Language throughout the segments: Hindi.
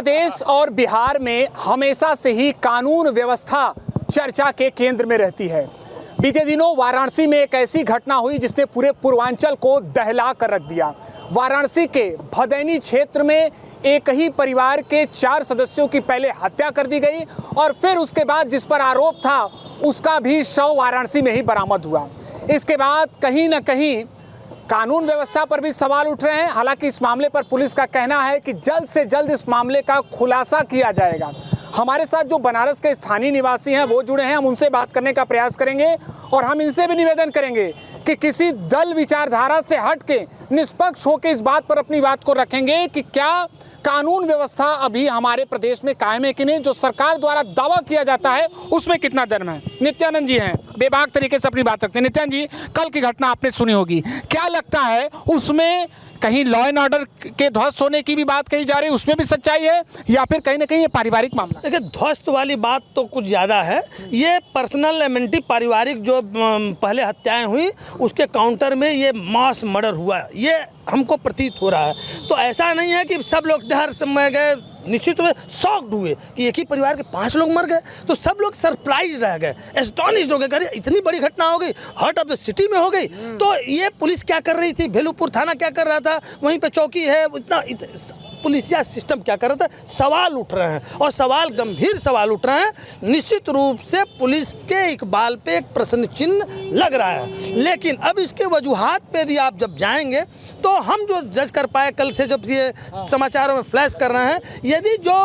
प्रदेश और बिहार में हमेशा से ही कानून व्यवस्था चर्चा के केंद्र में रहती है। बीते दिनों वाराणसी में एक ऐसी घटना हुई जिसने पूरे पूर्वांचल को दहला कर रख दिया। वाराणसी के भदैनी क्षेत्र में एक ही परिवार के 4 सदस्यों की पहले हत्या कर दी गई और फिर उसके बाद जिस पर आरोप था उसका भी शव वाराणसी में ही बरामद हुआ। इसके बाद कहीं ना कहीं कानून व्यवस्था पर भी सवाल उठ रहे हैं। हालांकि इस मामले पर पुलिस का कहना है कि जल्द से जल्द इस मामले का खुलासा किया जाएगा। हमारे साथ जो बनारस के स्थानीय निवासी हैं वो जुड़े हैं, हम उनसे बात करने का प्रयास करेंगे और हम इनसे भी निवेदन करेंगे कि किसी दल विचारधारा से हट के निष्पक्ष होकर इस बात पर अपनी बात को रखेंगे कि क्या कानून व्यवस्था अभी हमारे प्रदेश में कायम है कि नहीं, जो सरकार द्वारा दावा किया जाता है उसमें कितना दम है। नित्यानंद जी हैं, बेबाक तरीके से अपनी बात रखते हैं। नित्यानंद जी, कल की घटना आपने सुनी होगी, क्या लगता है उसमें कहीं लॉ एंड ऑर्डर के ध्वस्त होने की भी बात कही जा रही है, उसमें भी सच्चाई है या फिर कहीं ना कहीं ये पारिवारिक मामला? देखिए, ध्वस्त वाली बात तो कुछ ज़्यादा है। ये पर्सनल एमेनिटी पारिवारिक जो पहले हत्याएं हुई उसके काउंटर में ये मास मर्डर हुआ, ये हमको प्रतीत हो रहा है। तो ऐसा नहीं है कि सब लोग डर समय गए, निश्चित रूप से शॉक्ड हुए कि एक ही परिवार के 5 लोग मर गए। तो सब लोग सरप्राइज रह गए, एस्टॉनिश्ड हो गए, अरे इतनी बड़ी घटना हो गई, हार्ट ऑफ द सिटी में हो गई। तो ये पुलिस क्या कर रही थी, भेलूपुर थाना क्या कर रहा था, वहीं पे चौकी है, इतना पुलिसिया सिस्टम क्या कर रहा था, सवाल उठ रहे हैं और सवाल गंभीर सवाल उठ रहे हैं। निश्चित रूप से पुलिस के इकबाल पे एक प्रश्न चिन्ह लग रहा है। लेकिन अब इसके वजूहात पे यदि आप जब जाएंगे तो हम जो जज कर पाए, कल से जब ये समाचारों में फ्लैश कर रहे हैं, यदि जो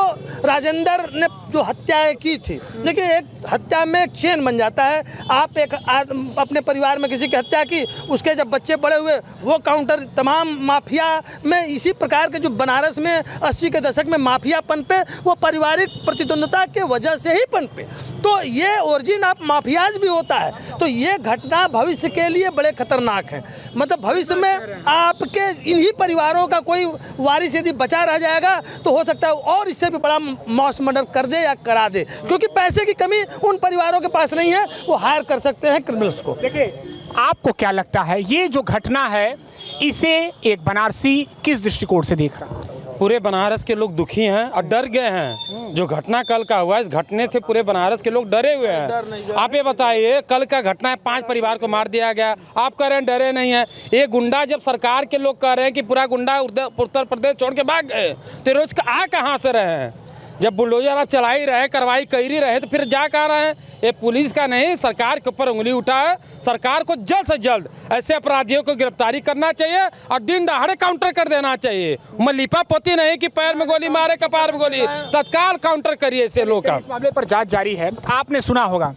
राजेंद्र ने जो हत्याएं की थी, देखिए एक हत्या में एक चेन बन जाता है। आप एक अपने परिवार में किसी की हत्या की, उसके जब बच्चे बड़े हुए वो काउंटर तमाम माफिया में इसी प्रकार के जो बनारस में 80 के दशक में माफिया पनपे, वो पारिवारिक प्रतिद्वंदता के वजह से ही पनपे। तो ये ओरिजिन आप माफियाज भी होता है। तो ये घटना भविष्य के लिए बड़े खतरनाक है। मतलब भविष्य में आपके इन्हीं परिवारों का कोई वारिस यदि बचा रह जाएगा तो हो सकता है और इससे भी बड़ा मॉस मर्डर कर दे या करा दे, क्योंकि पैसे की कमी उन परिवारों के पास नहीं है, वो हायर कर सकते हैं क्रिमिनल्स को। देखिए, आपको क्या लगता है ये जो घटना है इसे एक बनारसी किस दृष्टिकोण से देख रहा है? पूरे बनारस के लोग दुखी हैं और डर गए हैं। जो घटना कल का हुआ, इस घटने से पूरे बनारस के लोग डरे हुए हैं। आप ये बताइए, कल का घटना है, 5 परिवार को मार दिया गया, आप कह रहे हैं डरे नहीं है। ये गुंडा, जब सरकार के लोग कह रहे हैं कि पूरा गुंडा उत्तर प्रदेश छोड़ के भाग गए, तो रोज आ कहाँ से रहे हैं? जब बुलडोजर आप चला ही रहे, कार्रवाई कर ही रहे, तो फिर जा कहाँ रहे हैं? ये पुलिस का नहीं, सरकार के ऊपर उंगली उठा है। सरकार को जल्द से जल्द ऐसे अपराधियों को गिरफ्तारी करना चाहिए और दिन दहाड़े काउंटर कर देना चाहिए। मलिपा पोती नहीं कि पैर में गोली मारे, कपार में गोली, तत्काल काउंटर करिए ऐसे लोग का। इस मामले पर जांच जारी है। आपने सुना होगा,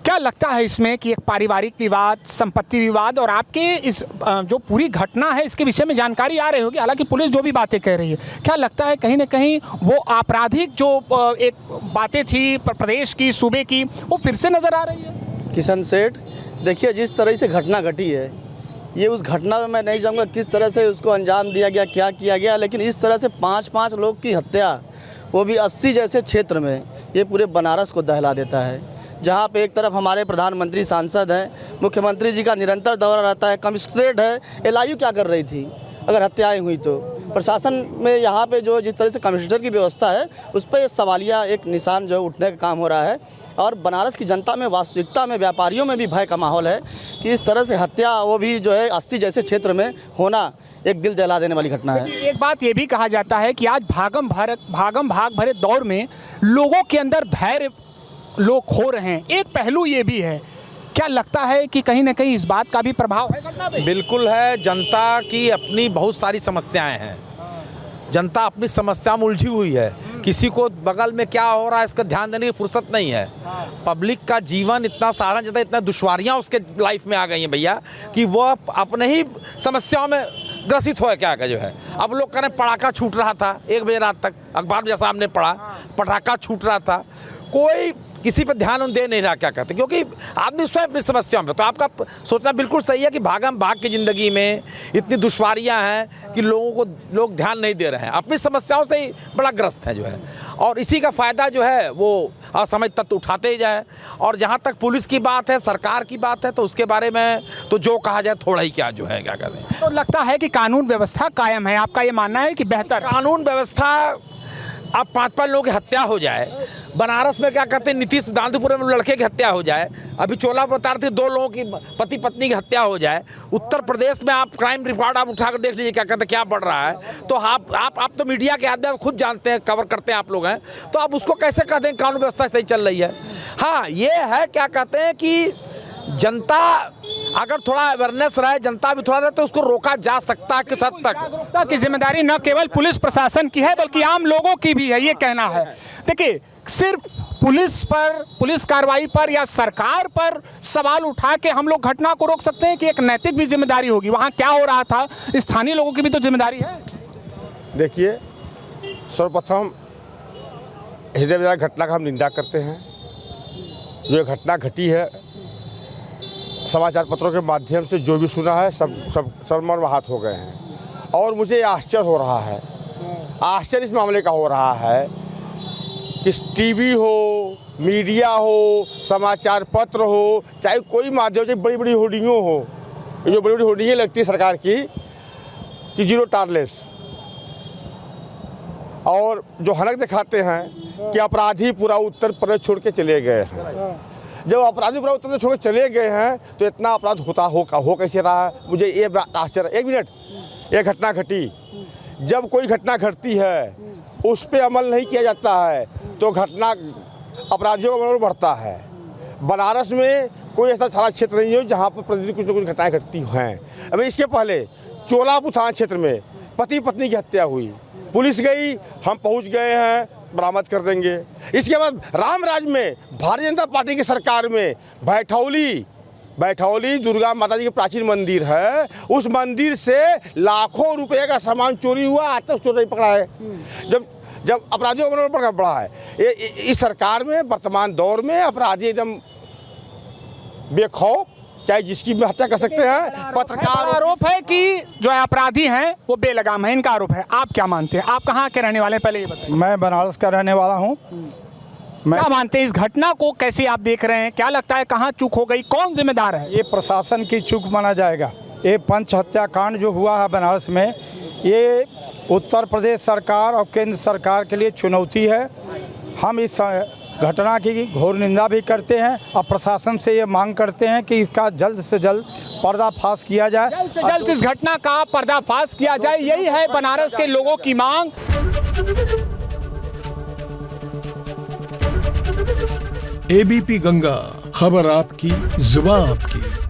क्या लगता है इसमें कि एक पारिवारिक विवाद, संपत्ति विवाद और आपके इस जो पूरी घटना है इसके विषय में जानकारी आ रही होगी, हालांकि पुलिस जो भी बातें कह रही है, क्या लगता है कहीं ना कहीं वो आपराधिक जो एक बातें थी प्रदेश की, सूबे की, वो फिर से नजर आ रही है? किशन सेठ, देखिए जिस तरह से घटना घटी है, ये उस घटना में मैं नहीं जानूँगा किस तरह से उसको अंजाम दिया गया, क्या किया गया, लेकिन इस तरह से 5-5 लोग की हत्या, वो भी 80 जैसे क्षेत्र में, ये पूरे बनारस को दहला देता है। जहाँ पे एक तरफ हमारे प्रधानमंत्री सांसद हैं, मुख्यमंत्री जी का निरंतर दौरा रहता है, कमिश्नरेट है, LIU क्या कर रही थी अगर हत्याएं हुई तो? प्रशासन में यहाँ पे जो जिस तरह से कमिश्नर की व्यवस्था है उस पर सवालिया एक निशान जो उठने का काम हो रहा है। और बनारस की जनता में, वास्तविकता में, व्यापारियों में भी भय का माहौल है कि इस तरह से हत्या, वो भी जो है 80 जैसे क्षेत्र में होना, एक दिल दहला देने वाली घटना है। एक बात ये भी कहा जाता है कि आज भागम भाग भरे दौर में लोगों के अंदर धैर्य लोग खो रहे हैं, एक पहलू ये भी है। क्या लगता है कि कहीं ना कहीं इस बात का भी प्रभाव है घटना पे? बिल्कुल है। जनता की अपनी बहुत सारी समस्याएं हैं, जनता अपनी समस्या में उलझी हुई है। किसी को बगल में क्या हो रहा है इसका ध्यान देने की फुर्सत नहीं है। पब्लिक का जीवन इतना सारा ज़्यादा, इतना दुश्वारियाँ उसके लाइफ में आ गई हैं भैया कि वो अपने ही समस्याओं में ग्रसित हो क्या जो है। अब लोग कह रहे हैं पटाखा छूट रहा था 1 बजे रात तक, अखबार जैसा हमने पढ़ा, पटाखा छूट रहा था, कोई किसी पर ध्यान दे नहीं रहा, क्या कहते हैं, क्योंकि आदमी स्वयं अपनी समस्याओं में। तो आपका सोचना बिल्कुल सही है कि भागम भाग की ज़िंदगी में इतनी दुश्वारियां हैं कि लोग ध्यान नहीं दे रहे हैं, अपनी समस्याओं से ही बड़ा ग्रस्त है जो है। और इसी का फ़ायदा जो है वो असमझ तत्व उठाते ही जाए। और जहाँ तक पुलिस की बात है, सरकार की बात है, तो उसके बारे में तो जो कहा जाए थोड़ा ही क्या जो है, क्या कहते हैं। तो लगता है कि कानून व्यवस्था कायम है, आपका ये मानना है कि बेहतर कानून व्यवस्था अब 5-5 लोगों की हत्या हो जाए, बनारस में क्या कहते हैं नीतीश दांदीपुर में लड़के की हत्या हो जाए, अभी चोला बता रहे थे 2 लोगों की पति पत्नी की हत्या हो जाए, उत्तर प्रदेश में आप क्राइम रिकॉर्ड आप उठाकर देख लीजिए क्या कहते हैं क्या बढ़ रहा है। तो आप तो मीडिया के आदमी आप खुद जानते हैं, कवर करते हैं आप लोग हैं, तो आप उसको कैसे कहते हैं कानून व्यवस्था सही चल रही है। हाँ ये है क्या कहते हैं कि जनता अगर थोड़ा अवेयरनेस रहे, जनता भी थोड़ा रहे तो उसको रोका जा सकता है किस हद तक। जागरूकता की जिम्मेदारी न केवल पुलिस प्रशासन की है बल्कि आम लोगों की भी है, ये कहना है। देखिए सिर्फ पुलिस पर, पुलिस कार्रवाई पर या सरकार पर सवाल उठा के हम लोग घटना को रोक सकते हैं कि एक नैतिक भी जिम्मेदारी होगी। वहाँ क्या हो रहा था स्थानीय लोगों की भी तो जिम्मेदारी है। देखिए सर्वप्रथम हृदय विदारक घटना का हम निंदा करते हैं। जो ये घटना घटी है समाचार पत्रों के माध्यम से जो भी सुना है सब मर्माहत हो गए हैं। और मुझे आश्चर्य हो रहा है, आश्चर्य इस मामले का हो रहा है कि टीवी हो, मीडिया हो, समाचार पत्र हो, चाहे कोई माध्यम, चाहे बड़ी बड़ी होर्डिंगों हो, ये जो बड़ी बड़ी होर्डिंगें लगती है सरकार की कि जीरो टॉलरेंस, और जो हनक दिखाते हैं कि अपराधी पूरा उत्तर प्रदेश छोड़ के चले गए हैं। जब अपराधी पूरा उत्तर प्रदेश छोड़ के चले गए हैं तो इतना अपराध हो कैसे रहा है, मुझे ये बात आश्चर्य। एक मिनट, ये घटना घटी, जब कोई घटना घटती है उस पर अमल नहीं किया जाता है तो घटना अपराधियों का मनोबल बढ़ता है। बनारस में कोई ऐसा सारा क्षेत्र नहीं है जहाँ पर प्रतिदिन कुछ न कुछ घटनाएं घटती हैं। अभी इसके पहले चोलापुर थाना क्षेत्र में पति पत्नी की हत्या हुई, पुलिस गई, हम पहुँच गए हैं, बरामद कर देंगे। इसके बाद रामराज में भारतीय जनता पार्टी की सरकार में बैठौली दुर्गा माता जी की प्राचीन मंदिर है, उस मंदिर से लाखों रुपए का सामान चोरी हुआ, आज तक चोर नहीं पकड़ा है। जब अपराधियों का मनोबल बढ़ा है इस सरकार में, वर्तमान दौर में अपराधी एकदम बेखौफ, चाहे जिसकी भी हत्या कर सकते हैं। पत्रकार आरोप है कि जो अपराधी हैं वो बेलगाम है, इनका आरोप है। आप क्या मानते हैं? आप कहाँ के रहने वाले हैं, पहले ये बताइए। मैं बनारस का रहने वाला हूँ। क्या मानते हैं इस घटना को, कैसे आप देख रहे हैं? क्या लगता है कहाँ चूक हो गई, कौन जिम्मेदार है? ये प्रशासन की चूक माना जाएगा। ये पंच हत्याकांड जो हुआ है बनारस में, ये उत्तर प्रदेश सरकार और केंद्र सरकार के लिए चुनौती है। हम इस घटना की घोर निंदा भी करते हैं और प्रशासन से ये मांग करते हैं कि इसका जल्द से जल्द पर्दाफाश किया जाए, जल्द से जल्द इस घटना का पर्दाफाश किया जाए। यही है बनारस के लोगों की मांग। एबीपी गंगा, खबर आपकी, जुबान आपकी।